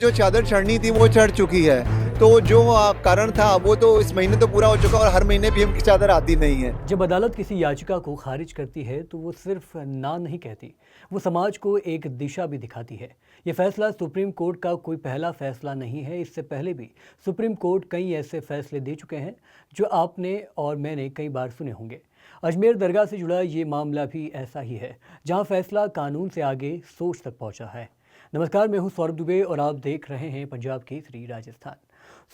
जो चादर चढ़नी थी वो चढ़ चुकी है। तो जो कारण था वो तो इस महीने तो पूरा हो चुका और हर महीने पीएम की चादर आती नहीं है। जब अदालत किसी याचिका को खारिज करती है तो वो सिर्फ ना नहीं कहती, वो समाज को एक दिशा भी दिखाती है। ये फैसला सुप्रीम कोर्ट का कोई पहला फैसला नहीं है। इससे पहले भी सुप्रीम कोर्ट कई ऐसे फैसले दे चुके हैं जो आपने और मैंने कई बार सुने होंगे। अजमेर दरगाह से जुड़ा ये मामला भी ऐसा ही है, जहां फैसला कानून से आगे सोच तक पहुंचा है। नमस्कार, मैं हूं सौरभ दुबे और आप देख रहे हैं पंजाब केसरी राजस्थान।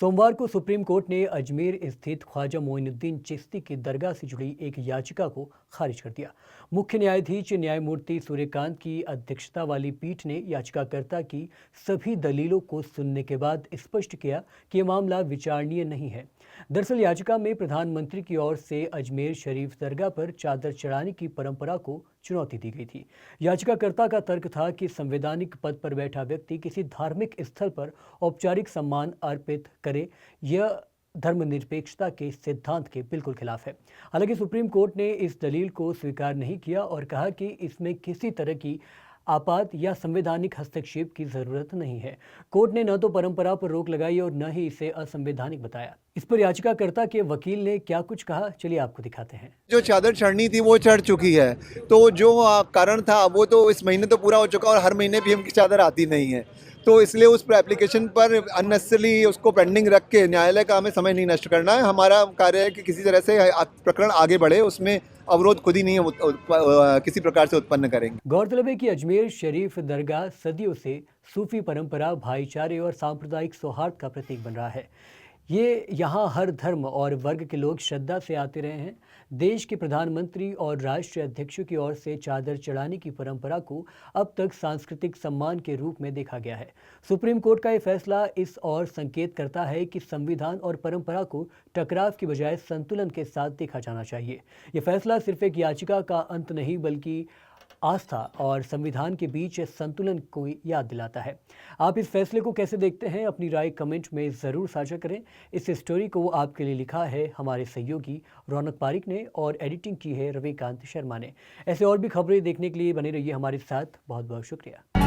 सोमवार को सुप्रीम कोर्ट ने अजमेर स्थित ख्वाजा मोइनुद्दीन चिश्ती की दरगाह से जुड़ी एक याचिका को खारिज कर दिया। मुख्य न्यायाधीश न्यायमूर्ति सूर्यकांत की अध्यक्षता वाली पीठ ने याचिकाकर्ता की सभी दलीलों को सुनने के बाद स्पष्ट किया कि यह मामला विचारणीय नहीं है। दरअसल याचिका में प्रधानमंत्री की ओर से अजमेर शरीफ दरगाह पर चादर चढ़ाने की परंपरा को चुनौती दी गई थी। याचिकाकर्ता का तर्क था कि संवैधानिक पद पर बैठा व्यक्ति किसी धार्मिक स्थल पर औपचारिक सम्मान अर्पित करे, यह धर्मनिरपेक्षता के सिद्धांत के बिल्कुल खिलाफ है। हालांकि सुप्रीम कोर्ट ने इस दलील को स्वीकार नहीं किया और कहा कि इसमें किसी तरह की आपात या संवैधानिक हस्तक्षेप की जरूरत नहीं है। कोर्ट ने न तो परंपरा पर रोक लगाई और न ही इसे असंवैधानिक बताया। इस पर याचिकाकर्ता के वकील ने क्या कुछ कहा, चलिए आपको दिखाते हैं। जो चादर चढ़नी थी वो चढ़ चुकी है। तो जो कारण था वो तो इस महीने तो पूरा हो चुका और हर महीने पीएम की चादर आती नहीं है। तो इसलिए उस पर एप्लीकेशन पर अननेसेसरी उसको पेंडिंग रख के न्यायालय का हमें समय नहीं नष्ट करना है। हमारा कार्य है कि किसी तरह से प्रकरण आगे बढ़े, उसमें अवरोध खुद ही नहीं किसी प्रकार से उत्पन्न करेंगे। गौरतलब है कि अजमेर शरीफ दरगाह सदियों से सूफी परंपरा, भाईचारे और सांप्रदायिक सौहार्द का प्रतीक बन रहा है। ये यहाँ हर धर्म और वर्ग के लोग श्रद्धा से आते रहे हैं। देश के प्रधानमंत्री और राष्ट्रीय अध्यक्षों की ओर से चादर चढ़ाने की परंपरा को अब तक सांस्कृतिक सम्मान के रूप में देखा गया है। सुप्रीम कोर्ट का ये फैसला इस ओर संकेत करता है कि संविधान और परंपरा को टकराव की बजाय संतुलन के साथ देखा जाना चाहिए। ये फैसला सिर्फ एक याचिका का अंत नहीं, बल्कि आस्था और संविधान के बीच संतुलन को याद दिलाता है। आप इस फैसले को कैसे देखते हैं, अपनी राय कमेंट में ज़रूर साझा करें। इस स्टोरी को आपके लिए लिखा है हमारे सहयोगी रौनक पारिक ने और एडिटिंग की है रविकांत शर्मा ने। ऐसे और भी खबरें देखने के लिए बने रहिए हमारे साथ। बहुत बहुत शुक्रिया।